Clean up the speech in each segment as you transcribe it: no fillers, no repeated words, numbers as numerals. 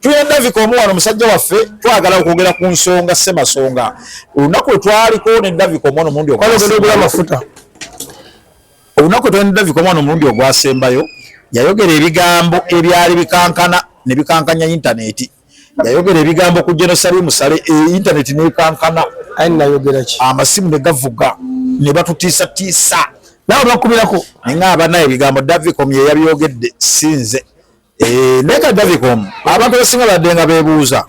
Tuyenda Davicom wano musajja waffe twagala okwogera ku nsonga semasonga olunaku twaliko ne Davicom wano mundi ogwa mafuta olunaku twenda Davicom wano mundi ogwasembayo yayogera ebigambo ebyali bikankana ne bikankanya internet yayogera ebigambo ku Jerusalem Musale internet ne bikankana ayinayogera ki amasimu ne gavuga ne batutiisa tiisa nawe bakubirako nga abana ebigambo Davicom ye yabyogedde sinze neka Davicom abantu basinga baddenga beebuuza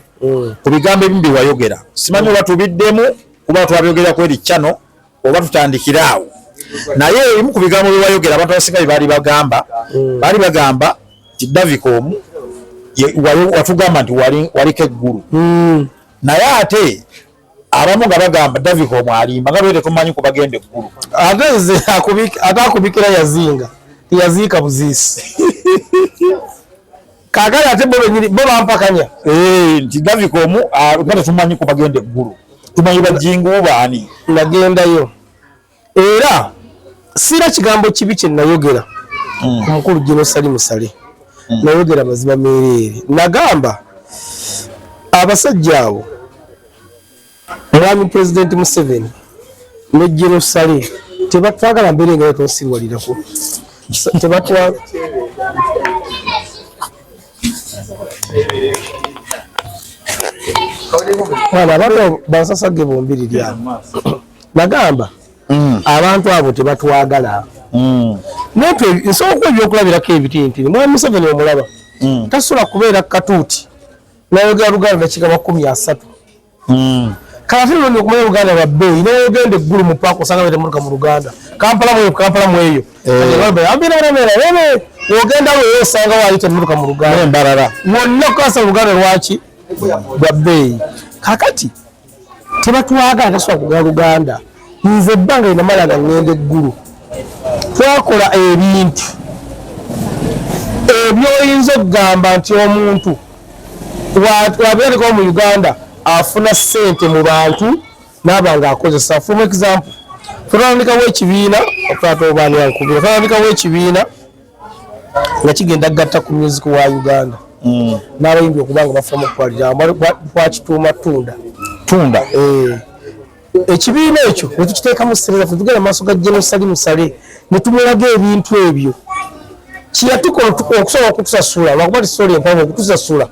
ku bigambo ebimbi wayogera simanyi oba tubiddemu kuba twabyogera ku eri channel oba tutandikiraawo naye ebimu ku bigambo bye wayogera abantu basinga baali bagamba nti Davicom watugamba nti waliko eggulu naye ate abamu nga bagamba Davicom alimba nga bwete tumanyi ku bagenda eggulu ate akubikira yazinga teyaziika buziisi kakali ate bo bampakanya nti Davicom nga tetumanyi ku bagenda eggulu tumanyi bajingu baani nagendayo era sira kigambo kibi kye nayogera ku mukulu Jerusalem Musale nayogera mazima meerere nagamba abasajja abo Mwami President Museveni ne Jerusalem tebatwagala mbere nga tonsiwalirako tebatwa wala abantu basasage bombirira nagamba abantu abo tebatwagala nepe nsoko ebyokulabirako ebitintini Mwami Museveni omulaba tasula kubeera katuuti nayogera Luganda kigaba 13 kati nno okumanya Luganda babbeeyi nayogenda eggulu mu paako osanga betemutuka mu Luganda Kampala mweyo ogenda weyo osanga waali temutuka mu Luganda embalala wonna kasa Luganda lwaki babbeeyi kakati tebatwagala tasula kugala Luganda nze ebbanga linamala nga ngenda eggulu twakola ebintu ebyoyinza okugamba nti omuntu wabeereko mu Uganda afuna ssente mu bantu n'abanga akozesa for example twatandikawo ekibiina twatandikawo ekibiina nga kigenda gatta ku music wa Uganda n'abayimbi okubanga bafunamu okwalira twakituuma tunda ekibiina ekyo ne tukiteekamu ssereza tugenda maaso ga Jerusalem Musale ne tumulaga ebintu ebyo kiyatukola okusobola okutusasula lwakuba tisoli empanvu okutusasula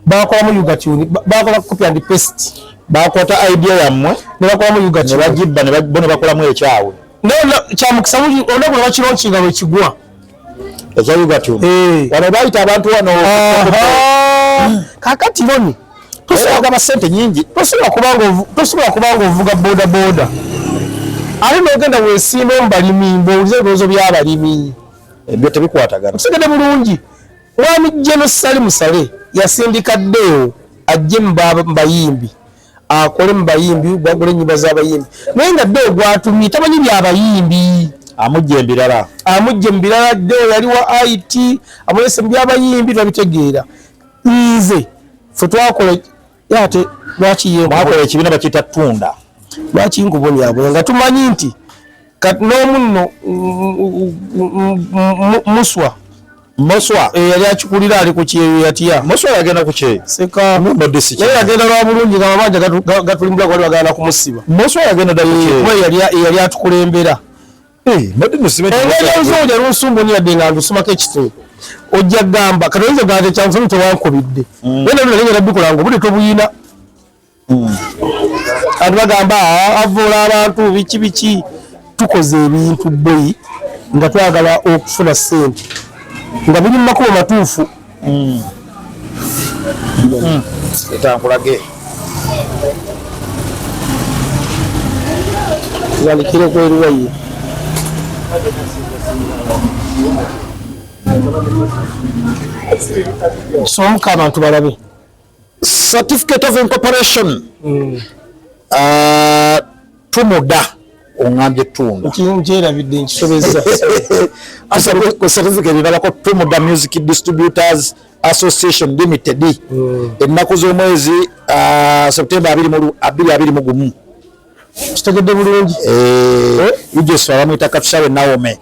bakolamu yugatuni bakola copy and paste bakota idea yammwe ne bakolamu yugatuni ne bagibba ne bakolamu ekyawe kyamukisa onaku ne bakironkinga lwe kigwa ekya yugatuni wano bayita abantu wano kakati boni tosobola sente nyingi tosobola kubanga ovuga boda ali n'ogenda weesimba omubalimi mbowuliza ebirozo by'abalimi ebyo tebikwatagana osigede bulungi Mwami Jerusalem Musale yasindika ddeo ajje mbayimbi akole mbayimbi gwagole nyimba z'abayimbi naye nga ddeo gwatumye tamanyi by'abayimbi amujje mbirala ddeo yali wa IT amulese by'abayimbi twabitegeera nze fe twakola yate lwaki mwakola ekibiina bakiyita tunda lwaki nkubonyabona nga tumanyi nti n'omunno Moswa yali akikulira ali ku kyeyo yatiya Moswa yagenda ku kyeyo seka mbodesi yali yagenda lwa bulungi nga mabanja gatulimbula kwali bagenda kumusiba Moswa yagenda da ku kyeyo yali atukulembera mbodi musibe nzoja lusumbuni yadde nga ndusumako ekitu ojja gamba katoyinza gante kyansomi tewankubidde wena nalengera ebikulango buli tobuyina kati bagamba avula abantu biki tukoze ebintu boyi nga twagala okufuna ssente nga biri mu makubo matuufu etankulage zalikire kweriwaye somuka abantu balabe certificate of incorporation tumuda ongambye tunda nkyerabidde nkisobezza certificate irabako Tumuda Music Distributors Association Limited ennaku z'omwezi September 2021 kitegedde bulungi Ijesu abamwita Katushawe Naome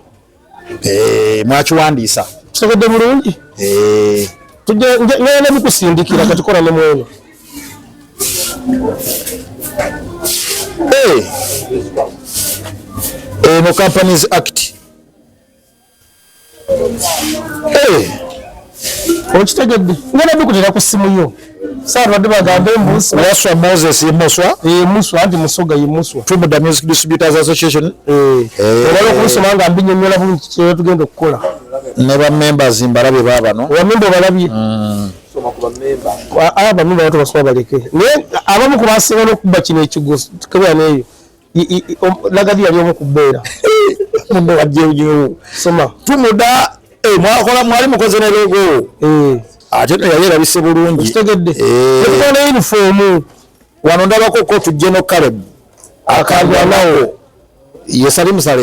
mwakiwandiisa kitegedde bulungi ngenda bikusindikira kati kola ne mweno no Companies Act okitegedde ngenda bikutera ku simu yo sawa badde bagambe Muswa Moses Muswa anti Musoga Muswa Tumuda Music Distributors Association olwo kumusoma nga mbinyonyola bulungi kye tugenda okukola ne ba members mbalabe baba no wa member balabye soma ku ba member aba member watu basoma baleke ne abamu kubasinga n'okubba kino ekigoso tukabya neyo lagadi yali omu kubeera mumbe wajje ujyo soma Tumuda mwakola mwali mukoze ne logo ate yayera bise bulungi kitegedde ekona uniform wano ndabako ko tujje no Caleb akalwa nawo yesali musale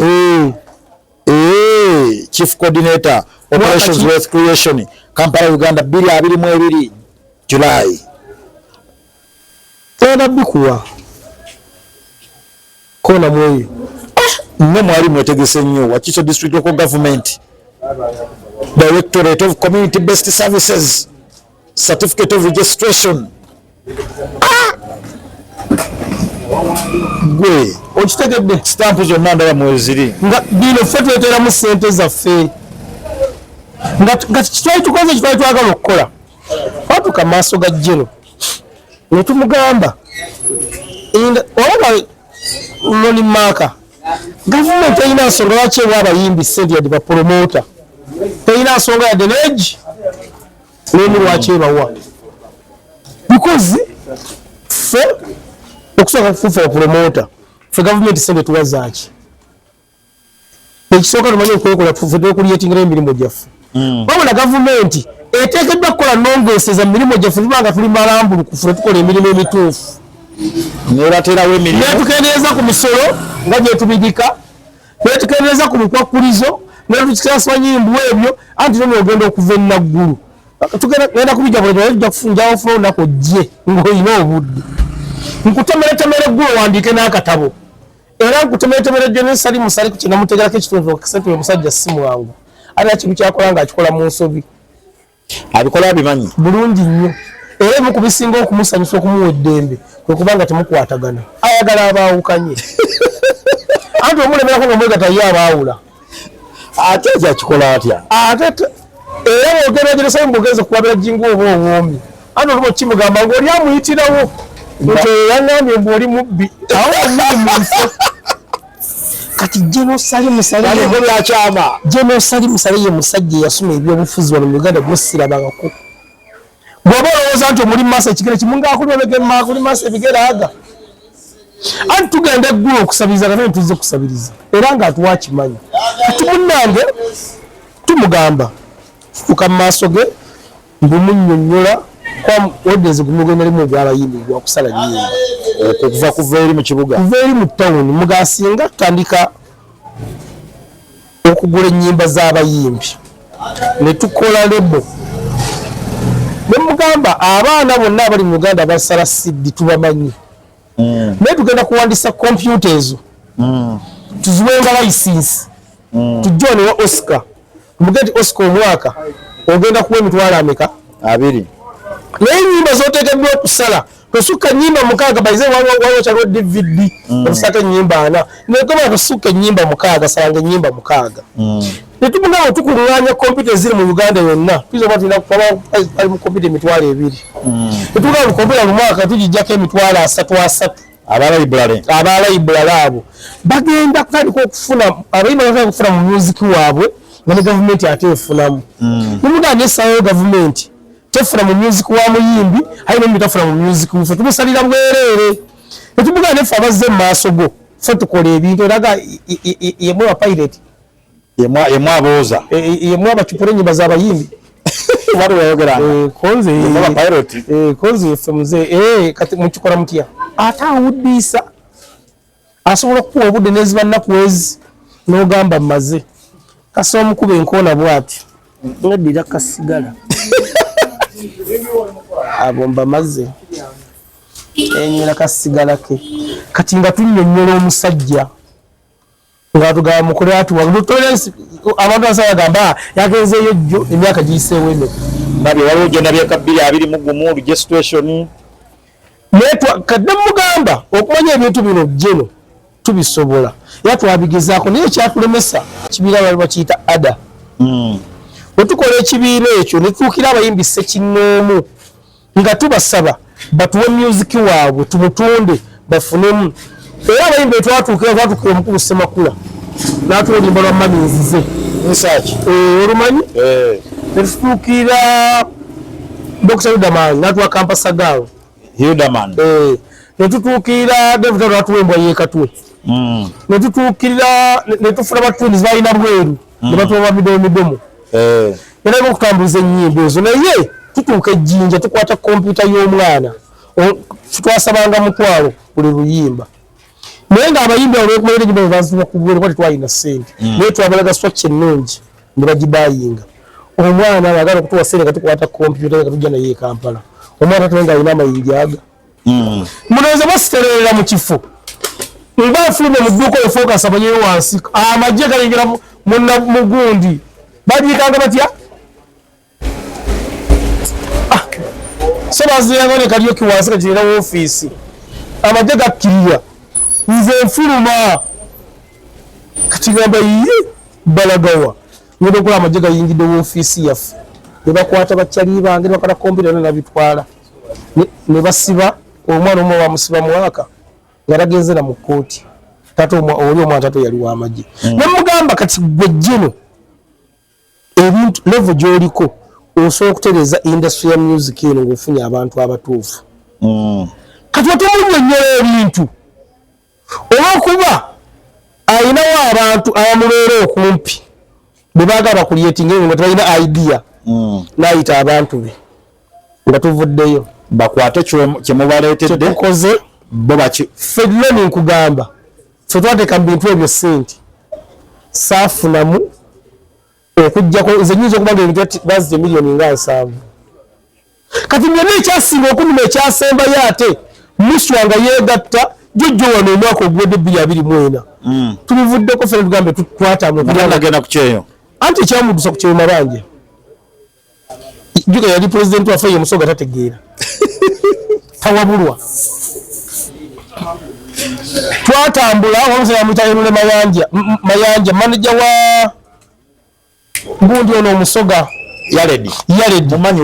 Chief Coordinator Operations Wealth Creation Kampala Uganda 2022 July tena bikuwa kona mwoyo ne mwali mwetegese nnyo Wakiso District Local Government Directorate of Community Based Services Certificate of Registration gwe okitegedde stamp zonna ndaba mweziri nga bino ffe tweteramu ssente zaffe nga kitwali tukoze kitwali twagala okukola twatuka maaso ga jeno ne tumugamba olaba Loni Maka gavumenti erina nsonga lwaki ewa abayimbi ssente yadde bapromota terina nsonga yadde neegi neni lwaki ebawa because ffe okusooka kufuufa bapromota ffe gavumenti ssente tuwazaaki ekisooka tumanyi okwekola ffe twekulyetingira emirimu gyaffe wabula gavumenti eteekeddwa kukola nongeeseza mu mirimu gyaffe tubanga tuli malambulukufu ne tukola emirimu emituufu nebaterawo emirimu netukendeeza ku misolo nga gyetubigika netukendeeza ku bikwakulizo netukikiraswa nyimbu ebyo anti nomwogenda okuva enaggulu genda kubijja kufunjawo funa olunaku ojje ng'olina obudde nkutemeretemere eggulu owandiike n'akatabo era nkutemeretemere jjo nensali musali ku kyenamutegerako ekitundu kasente omusajja si mwangu ate kintu kyakola ng'akikola mu nsobi abikola bimanyi bulungi nnyo era ebimu ku bisinga okumusanyusa okumuwa eddembe kwe kubanga temukwatagana ayagala abaawukanye anti omulemerako nga mwegata ye abaawula ate ekyakikola atya ate era bwogeragerasayo mbogeza kuwabira jingu oba owoomye anti oluba okimugamba ngaoli amuyitirawo nti yangambye mbu oli mubbi awo omuli munfe kati Jenosali Musale ye musajja eyasoma ebyobufuzi wano mu Uganda gwesirabangako bw'oba olowooza nti omuli maaso ekigere kimu ngaakuli maaso ebigere aga anti tugenda eggulu okusabiriza nga tuzze kusabiriza era ng'atuwakimanyi kati munnange tumugamba fuuka mu maaso ge mbumunyonnyola odezi gumugenda limu ogw'abayimbi gwakusala nnyimba kuva eri mu kibuga kuva eri mu tawuni mugasinga tutandika okugula ennyimba z'abayimbi ne tukola lebo ne mugamba abaana bonna abali mu Uganda basala siddi tubamanyi naye tugenda kuwandisa kompyuta ezo tuziwenga license tujone wa Oscar mugeti Oscar omwaka ogenda kuwa emitwalo ameka 2 naye ennyimba z'oteekeddwa okusala tosukka ennyimba 6 baize waliwo kyaliwo DVD okusaka ennyimba 4 negoma tosukka ennyimba 6 salanga ennyimba 6 netumugamba tukuluŋŋaanya kompyuta eziri mu Uganda yonna tuyinza kuba tulina ali mu kompyuta emitwalo 2 netugamba kompyuta mu mwaka tugijjako emitwalo 3 abalayiburale abo bagenda kutandika okufuna abayimba batandika okufuna mu music waabwe nga ne gavumenti ate efunamu nemugamba nesayo gavumenti tefuna mu music wa muyimbi ayi nombi tafuna mu music ffe tumusalira bwereere netumugaa neffe abazze mu maaso go ffe tukola ebintu eraga yemwe wa pirate yemwe abooza yemwe abacupula ennyimba z'abayimbi konze yeffe muze kati mukikola mutya ate awuddiisa asobola okukuwa obudde neziba nnaku ezi n'ogamba mmaze kasa omukuba enkoona bw'ati ngaddira kasigala abo mbamaze enyera kasigala ke kati nga tunnyonnyola omusajja nga tugamba mukole atuwa abantu basaba bagamba yagenzeeyo jjo emyaka giyiseewo eno nabi waliwo gye nabye kabiri abiri mu gumu luje situation netwa kadde mugamba okumanya ebintu bino jeno tubisobola era twabigezaako naye kyatulemesa kibiira bali bakiyita ada wetukola ekibiina ekyo netuukira abayimbi ssekinnoomu nga tubasaba batuwe music waabwe tumutunde bafunemu era abayimbi twatuukira omukulu Ssemakula n'atuwa olimba lwa maminzize nsaki olumanyi netutuukira Dr. Yudaman n'atuwa Kampasagalo Hildaman netutuukira David n'atuwa embwa yeekatwe netutuukirira netufuna batundizi balina bweru ne batuwa midomo era okutambuliza ennyimba ezo naye tutuuka ejjinja tukwata kompyuta y'omwana twasabanga mutwalo buli luyimba naye ng'abayimbi olwekumalira ennyimba baziba ku bweru kuba tetwalina ssente naye twabalaga swatch ennungi ne bagibayinga omwana ayagala okutuwa ssente nga tukwata kompyuta nga tujja naye e Kampala omwana tuwe ng'alina amayinja aga munoza basitererera mu kifo nga afulumye mu dduuka efokasi abanyeyo wansi amagye galengera mugundi bajikanga batya so baziranga ne kalyoki wansi kagirira mu ofiisi amagye gakkirira nze nfuluma kati gamba ye balagawa ngenda okola amagye gayingidde mu ofiisi yaffe ne bakwata bakyali bange ne bakala kompyuta ne nabitwala ne basiba omwana omu bamusiba mwaka nga ragenze na mu kkooti tato oli omwana tato yali w'amagye ne mugamba kati gwe jeno ebintu level gy'oliko osobola okutereeza industry ya music eno ng'ofunye abantu abatuufu kati otumunnyonnyola ebintu olw'okuba ayinawo abantu abamubeera okumpi bwe baagala bakulyetinga nga tebalina idea n'ayita abantu be nga tuvuddeyo bakwate kyemubaleetedde tukoze bo baki fedlo ninkugamba ffe twateeka mu bintu ebyo ssente saafunamu okujjako nze nyinza okuba ngaebintu bazite miliyoni nga 7 kati byonna ekyasinga okunuma ekyasembayo ate muswa nga yeegatta jjojjo wano omwaka oguwedde 2024 tubivuddeko ffe tugambe twatambulagenda ku kyeyo anti ekyamuddusa ku kyeyo mabanja jjuka yali pulezidenti waffe ye Musoga tategeera tawabulwa twatambula wamusaba mutayinule mayanja manager wa gundi ono Omusoga Yaledi mumanyi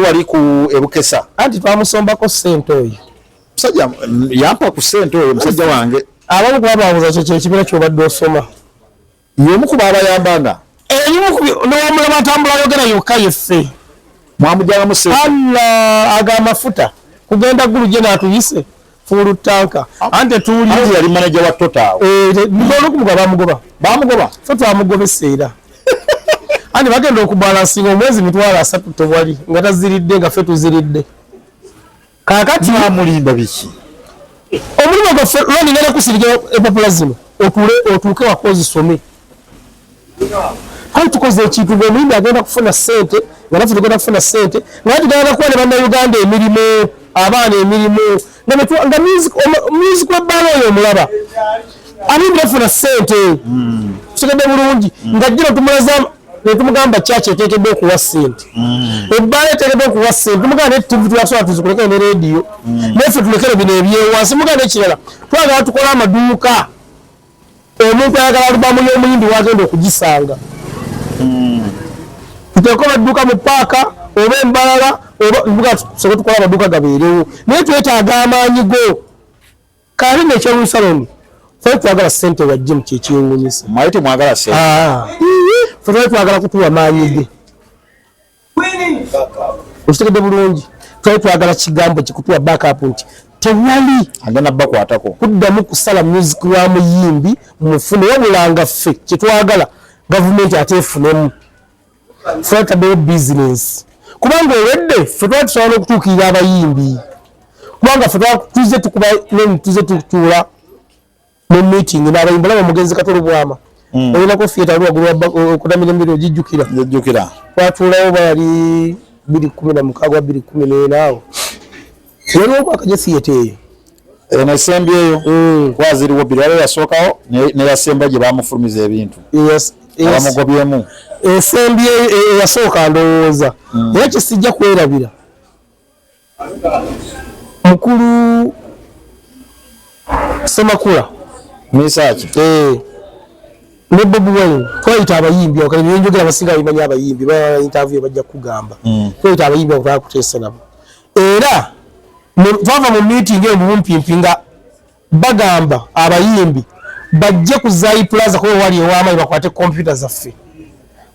wali ku Ebukesa anti twamusombako ssente oyo musajja yampa ku ssente oyo musajja wange abamu kubababuza kyo ekibiina kyobadde osoma y'omu ku babayambanga nowamulaba atambula yogera yokka yeffe mwamujjagamu ssente ag'amafuta kugenda gulu gye naatuyise fulu tanka ante tuli yali manager wa Total bamugoba ffe twamugobesa era andi bagenda okubalansinga omwezi mitwalo 3 tewali nga taziridde nga ffe tuziridde kakati amulimba biki omulimu gwaffe lwani ngenda kusirika epapula zino otuuke wakozisome kale tukoze ekintu ng'omuyimbi agenda kufuna ssente nga naffe tugenda kufuna ssente naye tugenda kuwa ne bannayuganda emirimu abaana emirimu nga music webbaala oyo omulaba abayimbi bafuna ssente tutegedde bulungi nga jjino tumulaza netumugamba kyaki eteekeddwa okuwa ssente ebbaala eteekeddwa okuwa ssente tumugamba ne TV twasobola tuzikulekere ne rediyo naffe tulekere bino ebyewansi mugamba ekirala twagala tukola amaduuka omuntu ayagala alubamu y'omuyimbi wagenda okugisanga tuteeko amaduuka mu paaka oba embalala oba tusobola tukola amaduuka gabeerewo naye twetaaga amaanyi go kaali nekyolusaloni fe twagala ssente wajje mu kyekyewuunyisa mwaye temwagala ssente fe twagala kutuwa maanyi ge okitegedde bulungi twali twagala kigambo kikutuwa backup nti tewali agenda bakwatako kuddamu kusala music wa muyimbi mufune wabulanga ffe kyetwagala gavumenti ate efunemu ffe taddewo business kubanga owedde ffe twali tusobola okutuukirira abayimbi kubanga ffe tuze tukuba tuze tutuula mu meeting n'abayimbi laba mugenzi Katolo Bwama olinako theatre lwagulu okutamira embiro ogijjukira twatuulawo bali 2016 2014 awo yaliwo kwakaje theatre eyo enesembyeyo kwaziriwo biri waliwo yasookawo neyasemba gye bamufulumiza ebintu abamugobyemu ensembi eyasooka ndowooza era kisijja kwerabira mukulu Semakula misaki ne Bobi Wine twayita abayimbi wakati byenjogera abasinga bimanya abayimbi ba interview bajja kugamba twayita abayimbi okutaka kuteesa nabo era twava mu meeting eyo mumpimpinga bagamba abayimbi bajje ku Zai Plaza ko wali ewama bakwate computer zaffe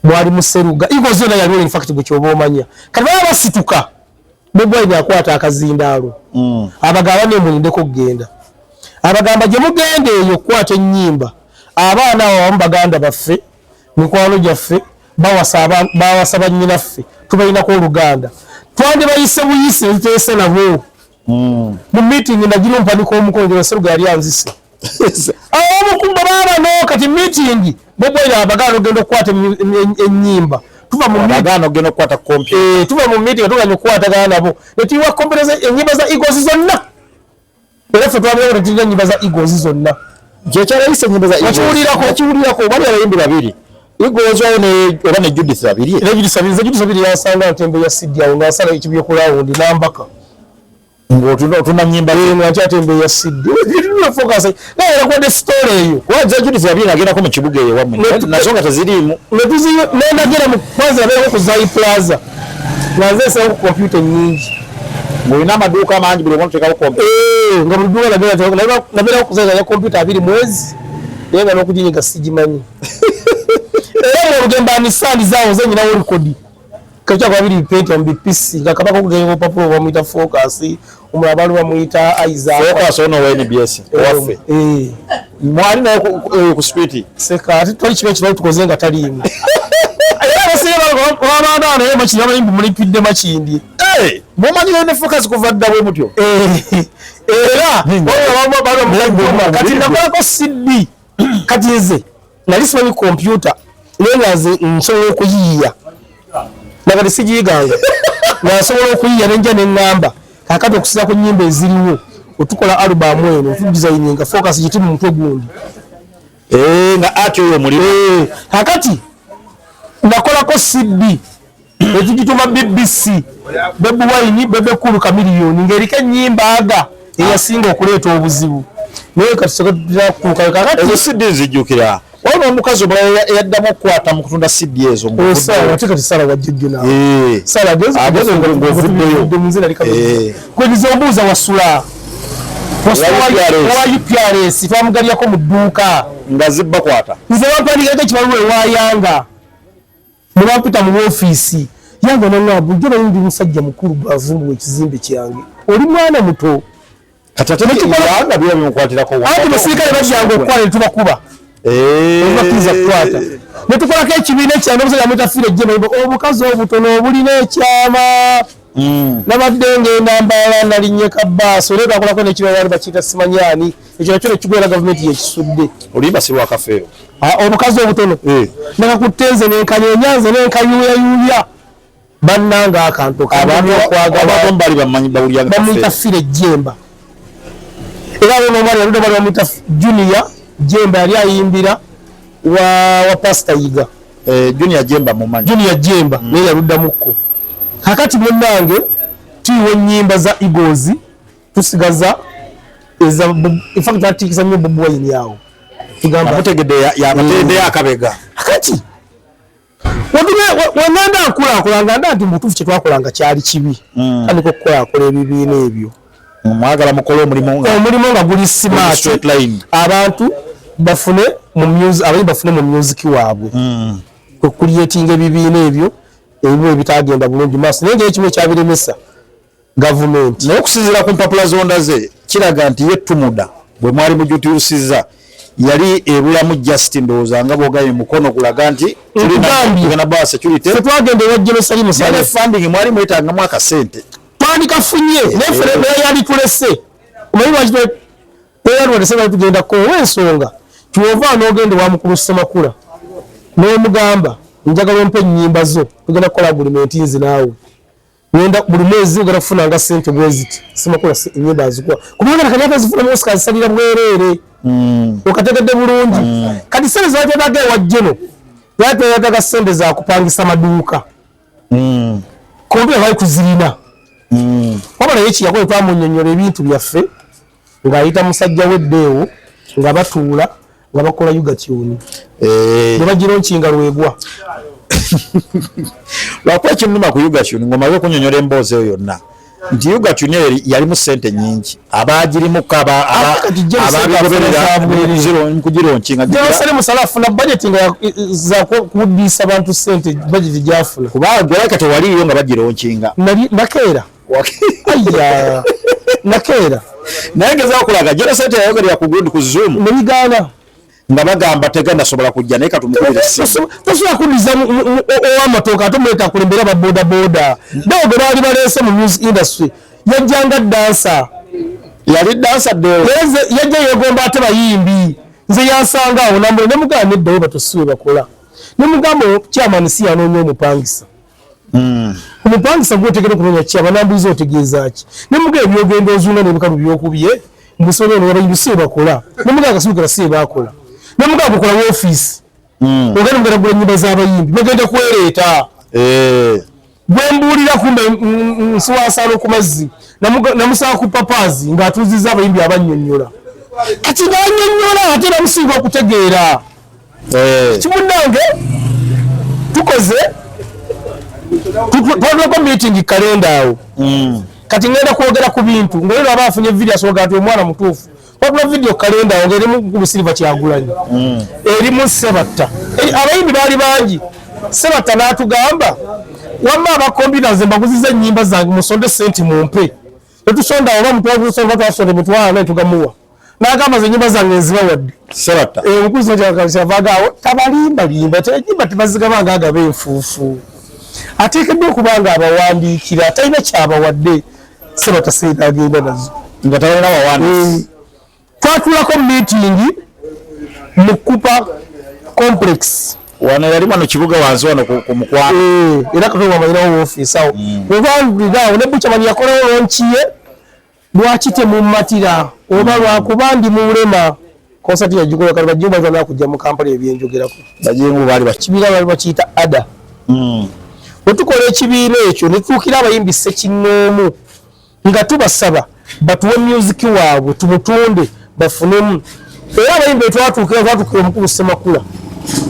mwali museruga iko zona yaliwo in fact bukyobo omanya kati basituka Bobi Wine akwata akazindaalo abagaba ne mulindeko kugenda abagamba gye mugende eyo kwata ennyimba abaana abamu baganda baffe mikwano gyaffe bawasaba nnyinaffe tubalinako oluganda twandi bayise buyise nteese nabo mu meeting nagino mpaniko omukongo baseruga yali anzise omukumba baabano kati meeting Bobi Wine abaganda ogenda okukwata ennyimba tuva mu baganda ogenda okukwata computer tuva mu meeting tuganya okukwatagana nabo netiwa computer ennyimba za Eagles zonna era ffe twabulawo tetirina ennyimba za Eagles zonna kyekyalabisa ennyimba za wakiwulirako bali abayimbi babiri Eagles oba ne Judith babiri Judith babiri yasanga ntembe ya Sidi awo ng'asala ekibyo ku lawundi nambaka ng'otuna nnyimba ng'ate atembe ya Sidi focus naye era kwade story eyo waza Judith babiri nagendako mu kibuga eyo wammwe nazo nga teziriimu nendagera mu kwanza nabeerako ku Zai Plaza nga nzeesawo ku computer nnyingi ng'olina amaduuka amangi buli omuntu tekako computer nga buli dduuka nabeerako ku Zai ya computer 2 mwezi naye nga n'okuginyiga sigimanyi era ng'olugemba sandi zaawo zenyinawo rekodi kacha kwa bili bipeta mbipisi kakabako kugenga papo bamuyita focus umulala bali bamuyita Isaac focus ono wa NBS waffe mwali na ku speed seka ati twali kibe kibaye tukozenga talimu era baseba babanda naye machindi abayimbi mulipidde machindi mumanyi ne focus kuvadda bwe mutyo era baba bali kati nakolako CD kati nze nali simanyi computer nengaze nsobola okuyiiya nakati sigiganga nasobola okuyiiya nenja nengamba kakati okusiza ku nnyimba eziriwo otukola album eno tudesigninga focus giti mu mutwe gundi nga ati oyo muli kakati nakolako CD ekigituma BBC Bobi Wine Bebe Cool Chameleone ng'eriko ennyimba aga eyasinga okuleeta obuzibu naye kati sekatira kutuukayo kakati ezo CD zijjukira waliwo omukazi omulala eyaddamu okukwata mu kutunda CD ezo ate kati Sara wajjajjo nawe Sara gweniza obuuza wasula wa UPRS twamugalyako mu dduuka nga zibbakwata nze bampandikako ekibaluwa ewayanga ne bampita mu woofiisi yange nangamba bulijjo naye ndi musajja mukulu bwavumbuwa ekizimbe kyange oli mwana muto kati ate nekikola byebimukwatirako anti basirikale bajjanga okukwala ne tubakuba olwakkiriza kukwata ne tukolako ekibiina ekyama omusajja amutafiire ejjemba obukazi obutono obulina ekyama nabadde ngenda mbaala nalinnya kabbaasi olwo bakolako nekibaali bakiyita simanyani ekyo nakyo nekigwera gavumenti yekisudde olimba si lwakafeero obukazi obutono nakakutte nze nenkanyenya nze nenkayuuyayuuya bannanga akantu kabaali bamanyi bawulyanga bamuyita fire jemba era nomwali yaludde bali bamuyita Junior Jemba yali ayimbira wa Pastor Yiga Junior Jemba mumanyi Junior Jemba naye yaluddamuko kakati munnange tuyiwa ennyimba za Eagles tusigaza eza infact atikisa nnyo Bobi Wine yawo tugamba amutegedde yamutegedde akabega kakati wenganda akulanga nti mutuufu kye twakolanga kyali kibi tandika okukola ebibiina ebyo mwagala mukole omulimu nga guli smart abantu bafune mu music waabwe okuliyetinga ebibiina ebyo ebimu ebitagenda bulungi maaso naye ng'ekimu ekyabiremesa gavumenti naye okusinziira ku mpapula zondaze kiraga nti ye Tumuda bwe mwali mujutuusizza yali ebulamu Justin ndowooza nga bwogabye mukono gulaga nti twagenda ewa Jerusalemu sale funding mwali mwetangamu akasente twandikafunye naye yali tulese omanyi lwaki eyalwadesebali tugenda ensonga kyova n'ogenda ewa mukulu Semakula n'omugamba njagala ompe ennyimba zo tugenda kukola agulimenti nzi naawe ngenda buli mwezi ogenda kufunanga ssente bweziti Semakula ennyimba azikuwa kubanga nakanyaka zifuna Oscar zisalira bwereere okategedde bulungi kati sente zatebaga ewa Jeno lwaki yataka sente za kupangisa maduuka kompyuta bali kuzirina wabula naye kiyako twamunyonyola ebintu byaffe ng'ayita musajja weddeewo nga batuula nga bakola yugatuni ne bagironkinga lwegwa lwakuba ekinuma ku yugatuni ng'omaze okunyonyola emboozi eyo yonna nti yugatuni eyo yalimu sente nyingi abagirimu kugironkinga gyabasale musala afuna bajeti nga za kubuddisa bantu sente bajeti gyafuna kubanga gwalaka tewaliyo nga bagironkinga nakeera aya nakeera naye ngezao kulaga jera sente yayogerera ku gundi ku zoom nebigaana nga bagamba tegandasobola kujja naye katumukubira tosobola kuddiza ow'amatooka ate omuleta kulembera babodaboda dawo ge baali baleese mu music industry yajjanga dansa yali dansa yajja yegomba ate bayimbi nze yansanga awo namule ne mugamba neddawo batosuwe bakola ne mugamba chairman si yanoonya omupangisa omupangisa gwotegere okunoonya kyaba nambuliza otegeeza ki ne mugamba ebyogenda ozuuna n'ebikalu byokubye mbusoonya ono abayimbi si bakola ne mugamba akasubikira si bakola ne mugamba okola woofiisi ogenda mugenda gula ennyimba z'abayimbi bagenda kwereeta gwembuulira kumbe nsiwasaala ku mazzi namusaba ku papaazi ng'atuuzizza abayimbi abannyonnyola kati ng'annyonnyola ate namusinga okutegeera kimunnange tukoze twatulako meeting kalenda awo kati ngenda kwogera ku bintu ngolero aba afunye video asobola ati omwana mutuufu twatula video kalenda awo ng'erimu Gulusilva Kyagulanyi erimu Sebatta abayimbi baali bangi Sebatta n'atugamba wamma abakombina nze mbaguziza ennyimba zange musonde senti mumpe tetusonda oba mutwasonda twasonda emitwalo naye tugamuwa n'agamba ze ennyimba zange nzibawadde Sebatta omukuzi kyavagaawo tabalimbalimba tenyimba tebazigabanga agaba enfuufu ateekeddwa okubanga abawandiikira talina kyabawadde Sebatta seera agenda nazo nga talina bawandiisi twatulako meeting mu Kupa complex wano yali wano kibuga wansi wano ku mukwano era katoba amayinawo woofiisi awo webanduliraawo ne Bukyamani yakolawo lonkiye lwaki temumatira oba lwakuba ndi mulema konsati yagikola kati bajjumba zonna kujja mu Kampala ebyenjogerako bajengu baali bakibiina baali bakiyita ada bwe tukola ekibiina ekyo ne tutuukira abayimbi ssekinnoomu nga tubasaba batuwe music waabwe tumutunde bafunemu era abayimbi twatuukira omukulu Ssemakula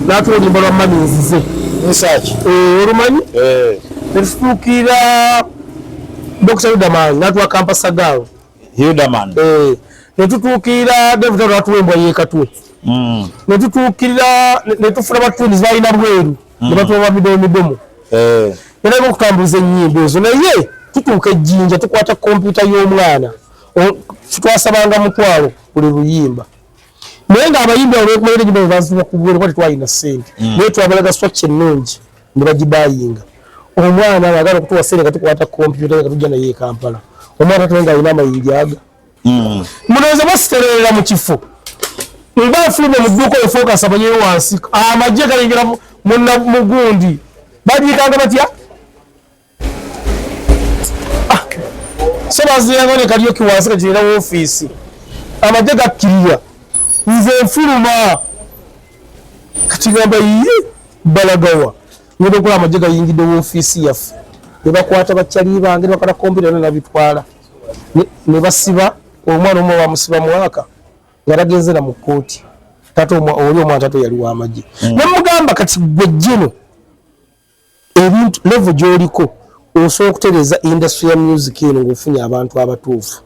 n'atuwa oluyimba lwa Mami Nzize nsaki olumanyi ne tutuukira Dr. Yudaman n'atuwa Kampasagalo Yudaman ne tutuukira David n'atuwa embwa yeekatwe ne tutuukirira ne tufuna batuunizi balina bweru ne batuwa bamidomidomo era okutambuza ennyimba ezo naye tutuuka ejjinja tukwata kompyuta y'omwana twasabanga mutwalo buli luyimba naye ng'abayimbi olwekumalira ennyimba ebanziba kubwere kwati twalina ssente naye twabalaga swatch ennungi ne bagibayinga omwana baagala okutuwa ssente nga tukwata kompyuta nga tujja naye e Kampala omwana ate nga alina amayinja aga mulowooza basitererera mu kifo nga afulumye mu dduuka efocus abanyeyo wansi amagye galingira mugundi bagiikanga batya so baziranga ne Kalyoki wansi kakirina woofiisi amagye gakkirira nze nfuluma kati gamba ye balagawa ngenda okola amagye gayingidde woofiisi yaffe ne bakwata bakyali bange ne bakola kompyuta ne nabitwala ne basiba omwana omu bamusiba mwaka nga tagenze mu kkooti taata oli omwana taata yali w'amagye ne mugamba kati gwe jjeno ebintu level gy'oliko osobola okutereeza industry ya music eno ng'ofunye abantu abatuufu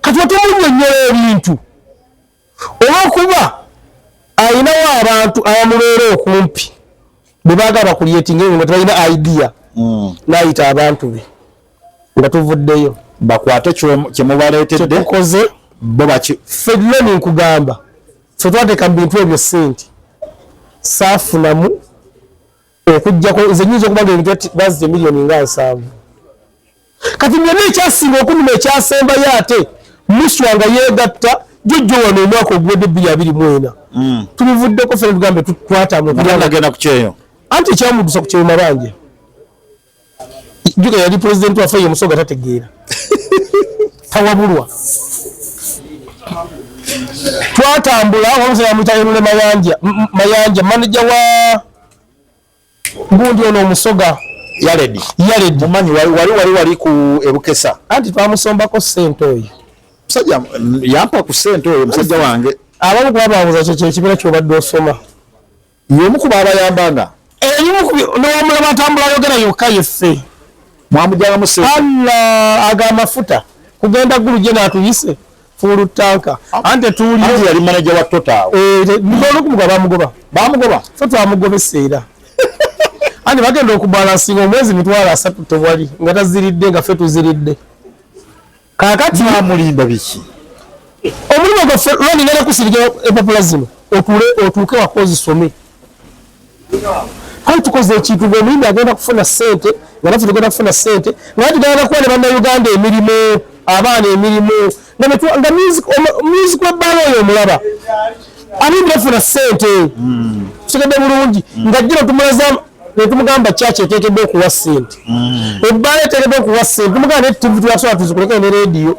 kati otemunnyonnyola ebintu olw'okuba ayinawo abantu abamubeera okumpi bwe baagala bakulyetinga nga tebalina idea n'ayita abantu be nga tuvuddeyo bakwate kyemubaleetedde tetukoze bo baki ffe loni nkugamba ffe twateeka mu bintu ebyo ssente saafunamu okujjako nze nyinza okuba nga bazite miliyoni nga 7 kati byonna ekyasinga okunuma ekyasembayo ate muswa nga yeegatta jjojjo wano omwaka oguwedde 2024 tubivuddeko ffe netugambe twatambulagenda ku kyeyo anti ekyamudusa ku kyeyo mabanja juga yali pulezidenti waffe ye Musoga tategeera tawabulwa twatambula wamusala mutayonule mayanja manager wa Gundi ono omusoga Yaledi mumanyi wali ku ebukesa anti twamusombako ssente oyo musajja yampa ku ssente oyo musajja wange abamu kubababuza kyo kyekibira kyobadde osoma yomu kuba abayambanga nowamulaba atambula yogera yokka yeffe mwamujangamu ssente alla agamafuta kugenda guluje naatuyise fulu tanka ante tuli yali manager wa Total nokumugoba bamugoba fe twamugobesa era andi bagenda okubalansinga omwezi mitwalo 3 tewali nga taziridde nga fe tuziridde kakati amulimba biki omulimu gwaffe lwani ngenda kusirika empapula zino otuuke wakozisome hali tukoze ekintu ngaomuyimbi agenda kufuna ssente nga naffe tugenda kufuna ssente nga tugenda kuwa ne bannayuganda emirimu abaana emirimu nga music webbaala oyo omulaba amuyimbi nafuna ssente kitegedde bulungi nga jjino tumulaza netumugamba kyaki eteekeddwa okuwa ssente ebbaala eteekeddwa okuwa ssente tumugamba ne tv twasobola tuzikulekere ne rediyo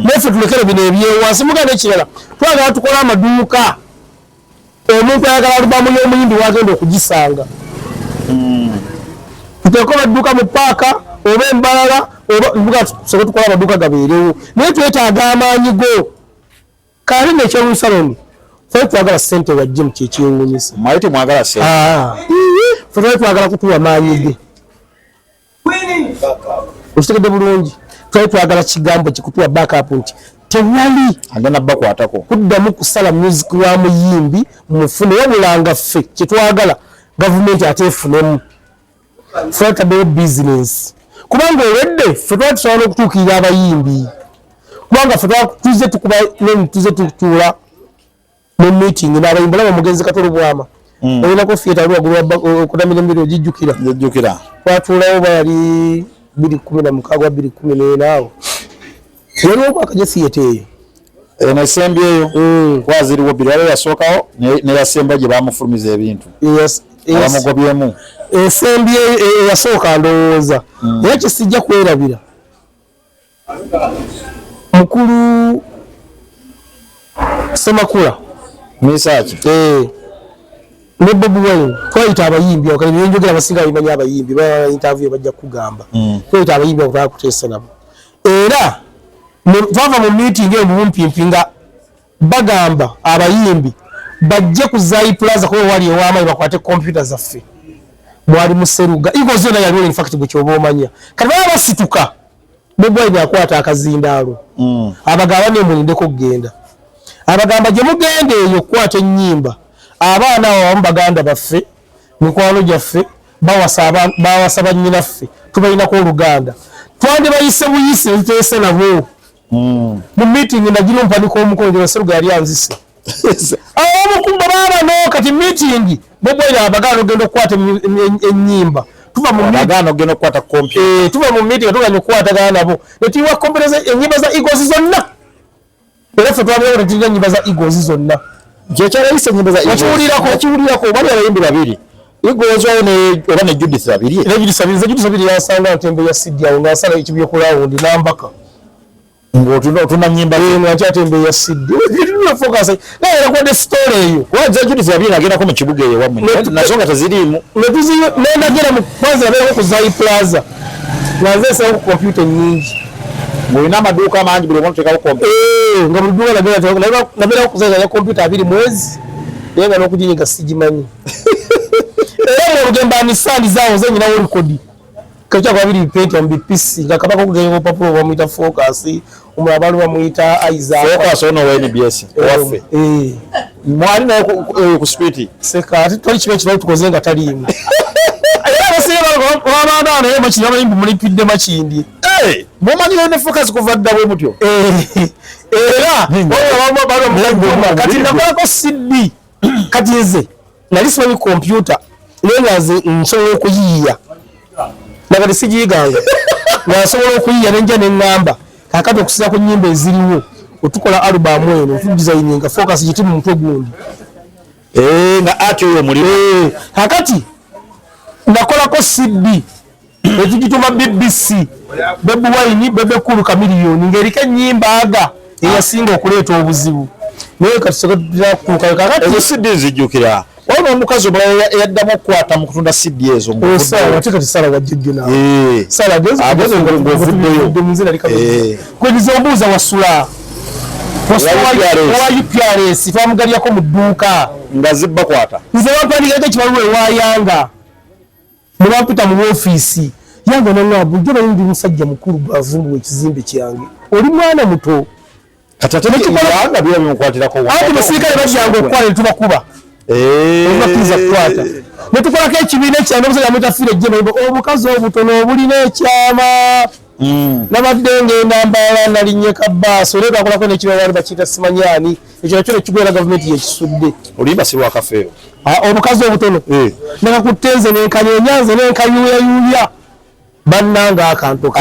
naffe tulekere bino ebyewansi mugamba ekirala twagala tukola amaduuka omuntu ayagala alubamu y'omuyimbi wagenda okugisanga tuteeko amaduuka mu paaka oba embalala oba tusobola tukola amaduuka gabeerewo naye twetaaga amaanyi go kale nekyomusaloni fe twagala ssente wajje mu kyekyewuunyisa mwaye temwagala ssente fe twagala kutuwa maanyi ge okitegedde bulungi twali twagala kigambo kikutuwa backup nti tewali agenda bakwatako kuddamu kusala music wa muyimbi mufune wabulanga ffe kyetwagala gavumenti ateefunemu fetabewo business kubanga olwedde ffe twali tusobola okutuukirira abayimbi kubanga ffe tuze tukuba tuze tutuula mu meeting n'abayimbi laba mugenzi Katolo Bwama olinako theatre ali waggulu okutamira embiri ogijjukira twatuulawo bayali 2016 2014 awo yali omwaka gye theatre eyo nesembi eyo kwaziriwo bbiri waliwo yasookawo neyasemba gye bamufulumiza ebintu abamugobyemu ensembi eyasooka ndowooza era kyesijja kwerabira mukulu Semakula Misaki ne Bobi Wine twayita abayimbi okali byenjogera abasinga babimanyi abayimbi baba interview bajja kugamba twayita abayimbi okutaka kuteesa nabo era twava mu meeting embumpimpinga bagamba abayimbi bajje ku Zai Plaza ko wali ewamayi bakwate computer zaffe mwali museruga iko zona yali in fact gwe kyoba omanya kati baba basituka Bobi Wine akwata akazindaalo abagaba ne mulindeko kugenda abagamba gye mugende eyo kwata ennyimba abaana abamu baganda baffe mikwano gyaffe bawasaba nnyinaffe tubalinako oluganda twande bayise buyise tuteese nabo mu meeting nagino mpanika omukonjo baseruga yali anzise omukumba baabano kati meeting Bobi Wine abaganda ogenda okukwata ennyimba tuva mu baganda ogenda okukwata computer tuva mu meeting tuganya okukwatagana nabo netiwa kompereza ennyimba za Eagles zonna era ffe twabulawo netulina ennyimba za Eagles zonna kyekyaleyise ennyimba za kiwulirako bali abayimbi babiri Eagles wawo oba ne Judith babiri Judith yasanga ntembe ya Sidi awo ng'asala ekibyokulawundi n'ambaka ng'otuna nnyimba ng'akyatembe ya Sidi focus naye kwade story eyo waza Judith babiri agendako mu kibuga eyo wammwe nazo nga teziriimu nendagera mu kwanza abeerako ku Zai Plaza ngaze esawo ku computer nyingi ng'olina amaduuka amangi buli omuntu tekako computer nga buli duuka nabeerako kuzaga ya computer 2 mwezi naye nga n'okuginyiga sigimanyi era olugendo anisandi zaawo zenyinawo rekodi kakyako babiri Pentium BPC nga kabaka okugeyewo papulo bamuyita Focus omulala bali bamuyita Focus ono wa NBS waffe mwali naye ku street seka ati twali kibe kirali tukoze nga taliimu era basire babaana naye makiri abayimbi mulipidde makindi mumanyiwo ne Focus kuva dda bwe mutyo era kati nakolako CD kati nze nali simanyi computer naye nga nze nsobola okuyiiya nakati sigiyiganga ngasobola okuyiiya nenja neŋŋamba kakati okusiza ku nnyimba eziriwo otukola alubamu eno otudizayininga Focus giti mu mutwe gundi nga ati oyo muliro kakati nakolako CD etugituma BBC Bobi Wine Bebe Cool Chameleone ng'eriko ennyimba aga eyasinga okuleeta obuzibu naye kati kakati ezo CD nzijjukira ono omukazi omulala yaddamu okukwata mu kutunda CD ezo sala wajjujju nawe sala kweniza obuuza wasula owa UPRS twamugalyako mu dduuka nga zibbakwata nze bampandikako ekibaluwa ewayanga ne bampita mu woofiisi yange nangaabu jjo bayindi musajja mukulu gwavumbuwa ekizimbe kyange oli mwana muto anti basirikale bajjanga okukwala ne tubakuba bakiriza kukwata ne tukolako ekibiina ekyange omusajja amutafiire ejjemba obukazi obutono obulina ekyama nabadde ngenda mbaala nalinnye kabaaso naye twakolako nekibawaali bakiyita simanyani ekyo nakyo nekigwera gavumenti yekisudde olimba sirwa kafeero obukazi obutono nakakuttenze nenkanyeenyanze nenkayuuyayuuya bannanga akantu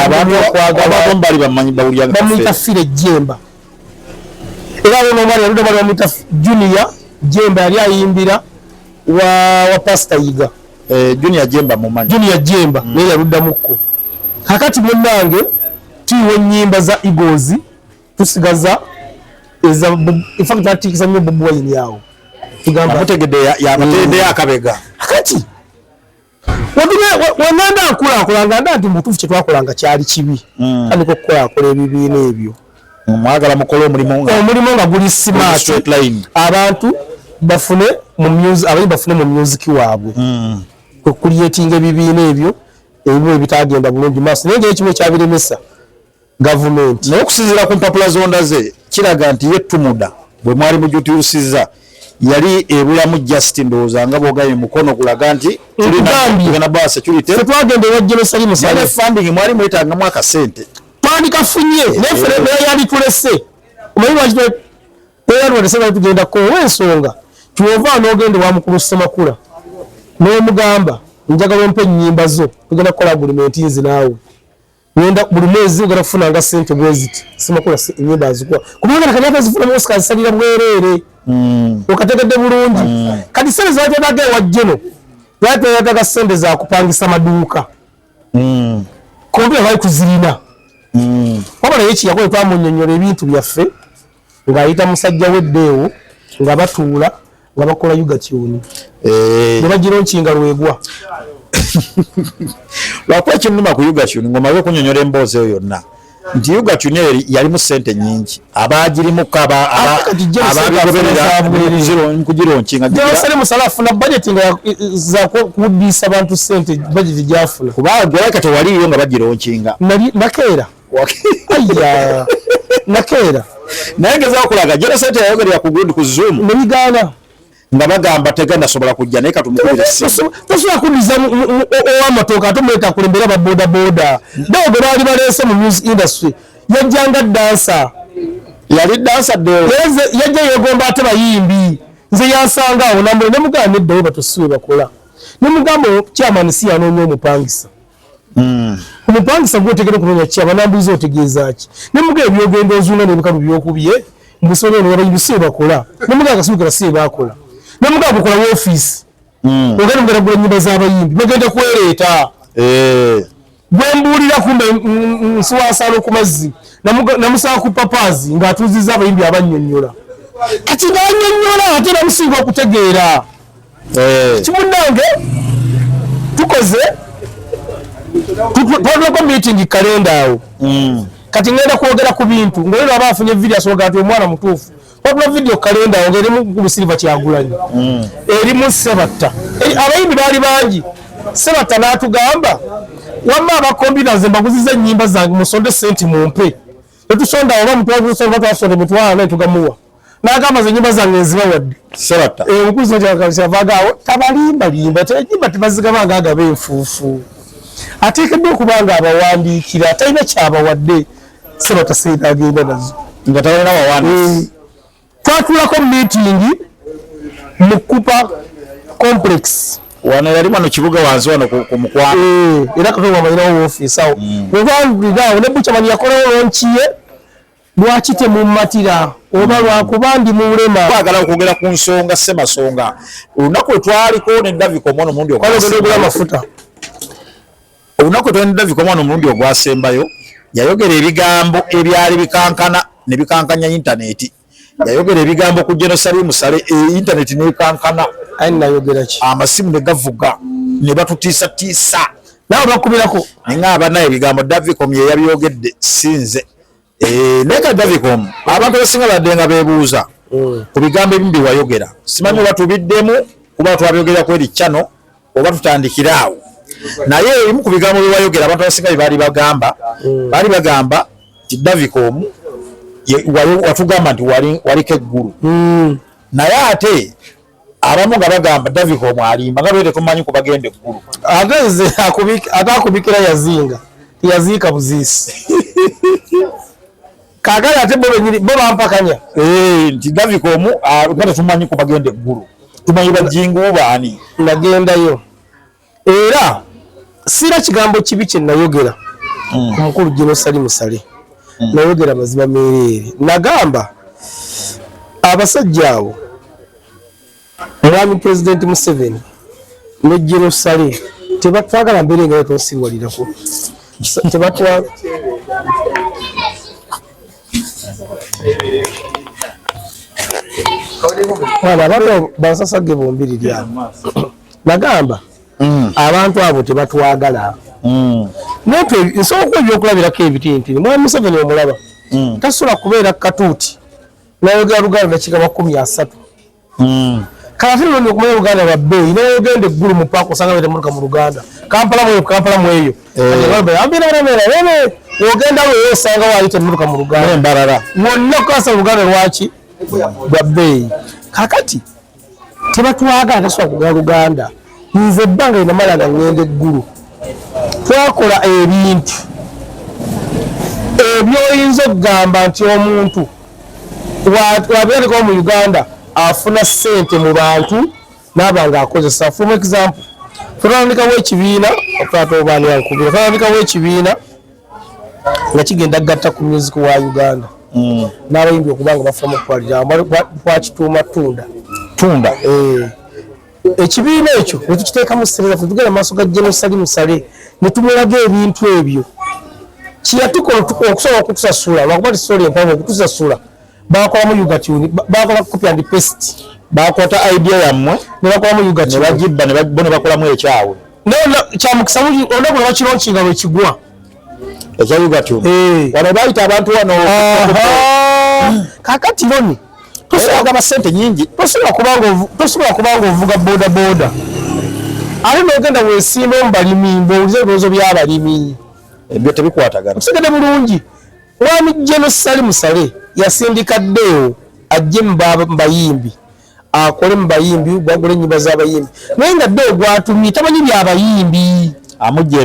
bamuyita fire ejjemba era ono omwali yaludde omwali bamuyita Junior Jemba yali ayimbira wa Pastor Yiga Junior Jemba mumanyi Junior Jemba naye yaluddamuko kakati munnange tuyiwa ennyimba za Eagles tusigaza in fact atikisa nnyo Bobi Wine yawo tugamba amutegedde yamatende yakabega kakati wagenda akulaakulanga nti mutuufu kye twakolanga kyali kibi kandi kokukolakola ebibiina ebyo mwagala mukole omulimu nga guli smart abantu bafune mu music waabwe okuliyetinga ebibiina ebyo ebimu ebitagenda bulungi maaso naye ngeri kimu ekyabiremesa gavumenti naye okusinziira ku mpapula zondaze kiraga nti ye Tumuda bwe mwali mujutyusiza yali ebulamu just ndowooza nga bwogabye mukono kulaga nti tulina basa security twagenda ewa Jerusalem musale funding mwali mwetangamu akasente twandikafunye nefere yali tulese omanyi lwaki tweyalwalese tugenda w'ensonga kyova n'ogenda wa mukulu Ssemakula n'omugamba njagala ompe ennyimba zo tugenda kukola agreement nzi naawe ngenda buli mwezi ogenda kufunanga ssente bweziti Ssemakula ennyimba azikuwa kubanga nakanyaka zifuna mwesi kazisalira bwereere okategedde bulungi kati ssente zateetaga ewa Jeno zateetaga ssente zakupangisa maduuka kompyuta bali kuzirina wabala yekiyakola twamunnyonnyola ebintu byaffe ng'ayita musajja weddeewo nga batuula nga bakola yugatyuni ne bagira nkinga lwegwa lwakuba ekinnuma ku yugatyuni ng'omaze okunnyonnyola emboozi eyo yonna nti yugatyuni eyo yalimu ssente nnyingi abagirimuko kugironkinga Jerusalem musala afuna budget nga zakuddiisa bantu ssente budget gyafuna kubanga kati waliyo nga bagironkinga nakeera aya nakeera naye ngezao kulaga jera sente yayogerera ku gundi ku Zoom nebigaana nga bagamba tegandasobola kujja naye katumukubira tosobola kuddiza ow'amatooka ate muleta kulembera babodaboda dogo baali baleese mu music industry yajjanga dansa yali dansa ddeewo yajja yegomba ate bayimbi nze yansanga awo namwe ne mugamba neddawe batusiwe bakola ne mugamba chairman si yanoonya omupangisa omupangisa gwotegera okunoonya ki abanambuliza otegeeza ki ne mugamba ebyogenda ozuuna n'ebikalu byokubye mbusolo ne babayimbi si bakola ne mugamba kasubikira si bakola ne mugamba okola woofiisi ogenda mugenda gula ennyimba z'abayimbi bagenda kwereeta bwe mbuulira kumbe nsiwasaalo ku mazzi namusaba ku papaazi ng'atuuzizza abayimbi abannyonnyola kati n'annyonnyola ate namusinga okutegeera kimunnange tukoze twatulako meeting kalenda awo kati ngenda kwogera ku bintu ng'olero aba afunye video asobola ati omwana mutuufu twatula video kalenda awo ng'erimu ku Silver Kyagulanyi erimu Sebatta abayimbi baali bangi Sebatta n'atugamba wamma abakombina nze mbaguzizza ennyimba zange musonde senti mumpe tetusonda oba mutwasonda twasonda emitwalo naye tugamuwa n'agamba ze ennyimba zange nzibawadde Sebatta omukuzi kyavagaawo tabalimbalimba ennyimba tebazigabanga agaba enfuufu ateekeddwa okuba nga abawandiikira talina kyabawadde Sebatta sente agenda nazo nga talina wawandiisi twatulako meeting mu Kupa complex wano yali wano kibuga wansi wano ku mukwano era katoma amalinawo woofiisi awo webanguliraawo ne Buchaman yakolawo lonkiye lwaki temumatira oba lwakuba ndi muulema twagala okwogera ku nsonga semasonga olunaku lwetwaliko ne David omwana omulundi amafuta olunaku lwetwali ne David omwana omulundi ogwasembayo yayogera ebigambo ebyali bikankana ne bikankanya intaneti yayogera ebigambo ku Jerusalem Musale internet nekankana nayogera ki amasimu ne gavuga ne batutiisa nawe bakubirako ngaba naye ebigambo Davicom ye yabyogedde sinze neka Davicom abantu basinga badde nga beebuuza ku bigambo ebimbi wayogera simanyi oba tubiddemu kuba twabyogera ku eri channel oba tutandikiraawo naye ebimu ku bigambo bye wayogera abantu abasinga bye baali bagamba nti Davicom watugamba nti waliko eggulu naye ate abamu nga bagamba Davicom alimba nga lwete tumanyi ku bagenda eggulu ageze atakubikira yazinga tiyaziika buziisi kagala ate bo bampakanya nti Davicom nga tetumanyi ku bagenda eggulu tumanyi bajingu baani nagendayo era sira kigambo kibi kye nayogera ku mukulu Jenosali Musale nayogera mazima meerere nagamba abasajja abo Mwami President Museveni ne Jenosali tebatwagala mbere nga tonsiwalirako tebatwa wala abantu basasage bombirira nagamba abantu abo tebatwagala noto nsoko ebyokulabirako ebitintini Mwami Museveni omulaba tasula kubeera katuuti nayogera Luganda kigaba 13 kati lino kumenya Luganda babbeeyi nayogenda eggulu mu paaka osanga bete muluka mu Luganda Kampala mweyo ogenda weyo osanga waayita muluka mu Luganda embarara wonna okasa Luganda lwaki babbeeyi kakati tebatwagala tasobola kugala Luganda nze ebbanga linamala nga ngenda eggulu twakola ebintu ebyoyinza okugamba nti omuntu wabeereko mu Uganda afuna ssente mu bantu n'abanga akozesa from example tutandikawo ekibiina okutatobaani yankubira tutandikawo ekibiina nga kigenda gatta ku music wa Uganda n'abayimbi okubanga bafunamu okwalira twakituuma tunda ekibiina ekyo netukiteekamu sserera tugenda maaso ga Jenosali Musale ne tumulaga ebintu ebyo kiyatukola okusobola okutusasula lwakuba tisoli empanvu okutusasula bakolamu yugatuni bakola copy and paste bakota idea yammwe ne bakolamu yugatuni ne bagibba ne bakolamu ekyawe nona kyamukisamu ondokola bakironkinga bwe kigwa ekya yugatuni wano bayita abantu wano kakati loni tosobola sente nyingi tosobola kubanga ovuga boda ate n'ogenda weesimba omubalimi ng'owuliza ebirozo by'abalimi ebyo tebikwatagana osigade bulungi Mwami Jenosali Musale yasindika ddeewo ajje mubayimbi akole mubayimbi gwagula ennyimba z'abayimbi naye nga ddeewo gwatumye tamanyi byabayimbi amujje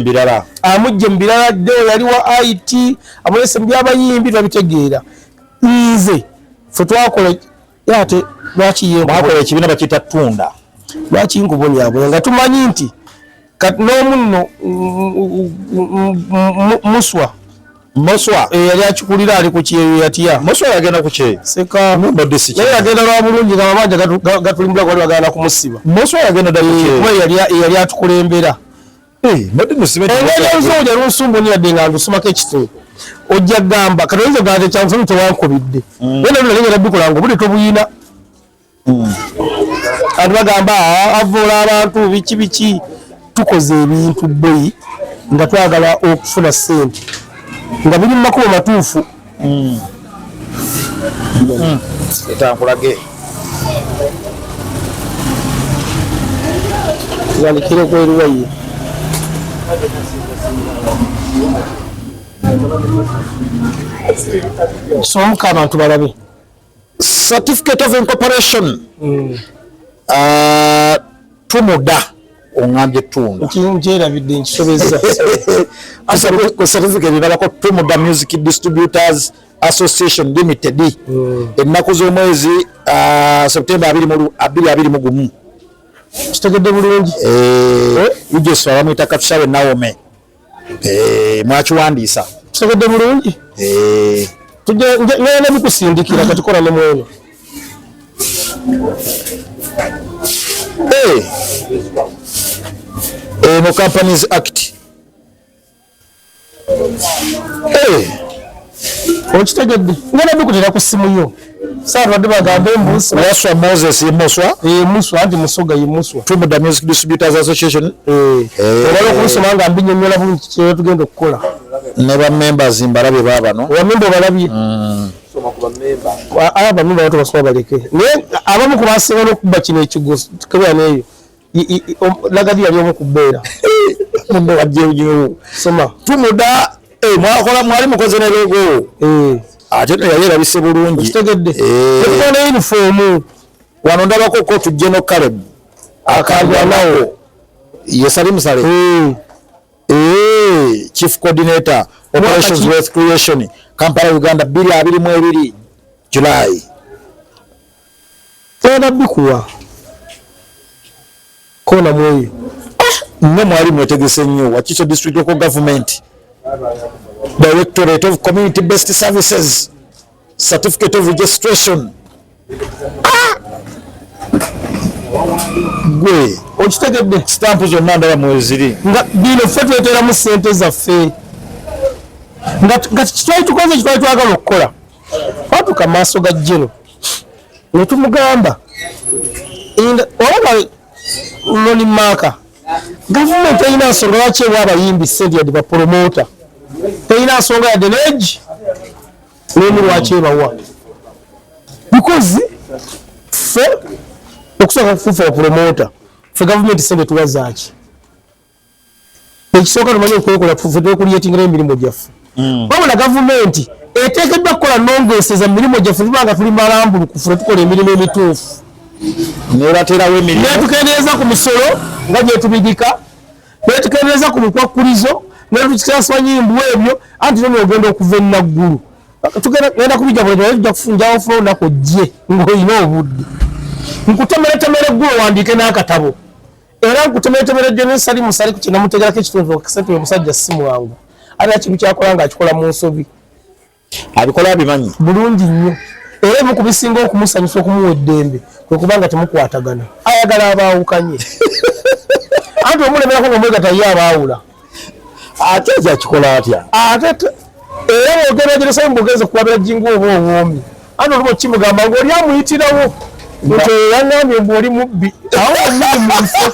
mu birala ddeewo yali wa IT amulese mu byabayimbi twabitegeera nze fe twakola ate lwaki mwakola ekibiina bakiyita Tunda lwaki nkubonyabonya nga tumanyi nti kati n'omunno Muswa yali akikulira ali ku kyeyo yatya Muswa yagenda ku kyeyo seka naye yagenda lwa bulungi nga mabanja gatulimbula gwali bagenda kumusiba Muswa yagenda ku kyeyo yali atukulembera engeri lunsumbu niyadde nga ndusumako ekitulu ojja gamba katoyiza gante kyansomi tewankubidde wena nalengera bikola nga obudde tobuyina kati bagamba avoola abantu biki tukoze ebintu bbeyi nga twagala okufuna ssente nga biri mu makubo matuufu etankulage tugandikire kweriwaye somuka abantu balabe certificate of incorporation tumuda ongambye Tunda nkyerabidde nkisobezza ku certificate irabako Tumuda Music Distributors Association Limited ennaku z'omwezi September 2021 kitegedde bulungi ijeswa bamwita Katushabe Naome mwakiwandiisa kitegedde bulungi ngenda bikusindikira katikola ne mweno no Companies Act okitegedde ngenda bikutera ku simu yo Sasa wadi bagambe mbuso. Waswa Moses Muswa. Muswa anti musoga yimuswa. Tumuda Music Distributors Association. Olalo kusoma nga mbinyola bu kye tugenda okukola. Ne ba members mbalabe baba no. Wa member balabye. Soma ku ba member. Aba member watu basoma baleke. Ne abamu ku basinga n'okuba kino ekigoso. Kabya neyo. Lagadi yali omu kubeera. Mumbe wajje ujyo. Soma. Tumuda mwakola mwali mukoze ne logo. Ate yali labise bulungi. Kitegedde. Ekona uniform. Wano ndabako ko tujje no Caleb. Akalwa nawo. Yesali musale. Chief Coordinator Operations Wealth Creation Kampala Uganda 2022 July. Tena bikuwa. Kona mweyo. Mwe mwali mwetegese nnyo Wakiso District Local Government Directorate of Community Based Services Certificate of Registration. Gwe okitegedde stamp zonna ndaba mweziri nga bino ffe tweteramu ssente zaffe nga kitwali tukoze kitwali twagala okukola twatuka maaso ga jeno ne tumugamba olaba Loni Maka gavumenti erina nsonga lwaki ewa abayimbi ssente yadde bapromota terina nsonga yadde neegi nemu lwaki ebawa because ffe okusooka kufuufa bapromota ffe gavumenti ssente tubazaaki ekisooka tumanyi okwekola ffe twekulyetingirayo emirimu gyaffe wabula gavumenti eteekeddwa kukola nongeeseza mu mirimu gyaffe tubanga tuli malambulukufu ne tukola emirimu emituufu nebaterawo emirimu netukendeeza ku misolo nga gyetubigika netukendeeza ku mikwakkulizo netukisaswa nyimbu ebyo anti nomwogenda okuva enaggulu tugenda kubijja bwe tujja kufunjawo ofuna olunaku ojje ng'olina obudde nkutemeretemere eggulu owandiike n'akatabo era nkutemeretemere gyo nesali musali ku kyenamutegerako ekitundu okasente omusajja si mwangu ate kintu kyakola ng'akikola mu nsobi abikola bimanyi bulungi nnyo era ebimu ku bisinga okumusanyusa okumuwa eddembe kwe kubanga temukwatagana ayagala abaawukanye anti omulemerako ng'omwegata ye abaawula ate kyakikola atya ate era bwogeragerasayo mbogeze kuwabira jingu oba obwomi anti olumu kimugamba ng'oli amuyitirawo nti yangambye mbu oli mubbi awo omuli munfo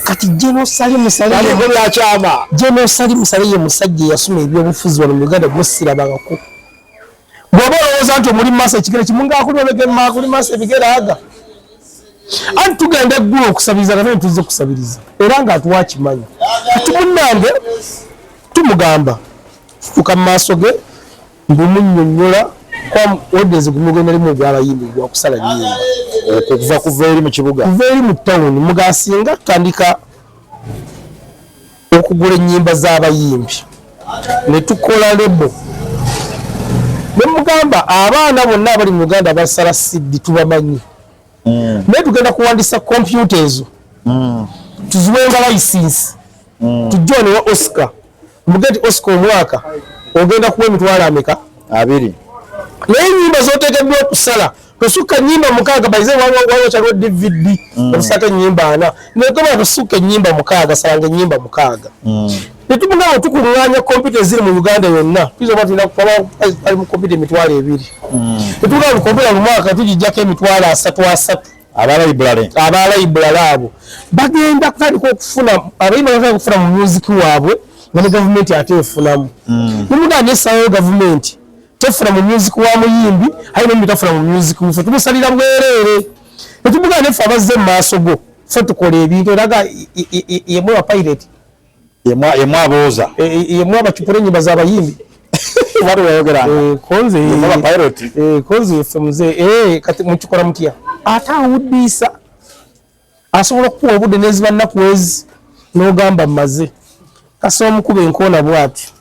kati Jenosali Musale yakyama Jenosali Musale ye musajja yasoma ebyobufuzi wano mu Uganda gwesirabangako bw'oba olowooza nti omuli maaso ekigere kimu ng'akuli obegema akuli maaso ebigere aga anti tugenda eggulu okusabiriza kate netuzze kusabiriza era ng'atuwakimanyi kati munnange tumugamba fuuka mu maaso ge mbumunyonnyola odezi gumugenda limu ogw'abayimbi gwakusala nnyimba okuva kuva eri mu kibuga kuva eri mu tawuni mugasinga tutandika okugula ennyimba z'abayimbi ne tukola lebo ne mugamba abaana bonna abali mu Uganda basala CD tubamanyi naye tugenda kuwandisa kompyuta ezo tuziwenga license tujone wa Oscar mugeti Oscar omwaka ogenda kuwa emitwalo ameka 2 naye ennyimba z'oteekeddwa okusala tosukka ennyimba 6 bayize waliwo kyaliwo DVD okusaka ennyimba 4 negamba tosukka ennyimba 6 salanga ennyimba 6 netumugamba tukuluŋŋaanya kompyuta eziri mu Uganda yonna tuyinza oba tulina ali mu kompyuta emitwalo 2 netugamba kompyuta mu mwaka tugijjako emitwalo 3 abalayiburale abo bagenda kutandika okufuna abayimba batandika okufuna mu music waabwe nga ne gavumenti ate efunamu nemugamba nesayo gavumenti tefuna mu music wa muyimbi ayi nembi tafuna mu music ffe tumusalira bwereere netumugamba neffe abazze mu maaso go ffe tukola ebintu eraga yemwe wa pirate yemwe abooza yemwe abacupula ennyimba z'abayimbi konze ffe muze kati mukikola mutya ate awuddiisa asobola okukuwa obudde neziba nnaku ezi n'ogamba mmaze kasaba omukuba enkoona bw'ati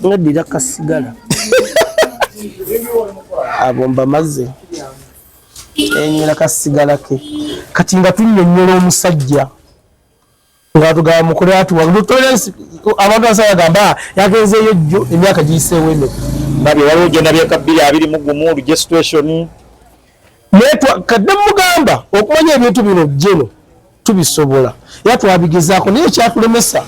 neddira kasigala abo mbamaze enywera kasigala ke kati nga tunnyonnyola omusajja nga tugamba mukole ati abantu basaba bagamba yagenzeeyo jjo emyaka giyiseewo emeka nabye waliwo gye nabyeka 2021 registration kadde mugamba okumanya ebintu bino jeno tubisobola era twabigezaako naye kyatulemesa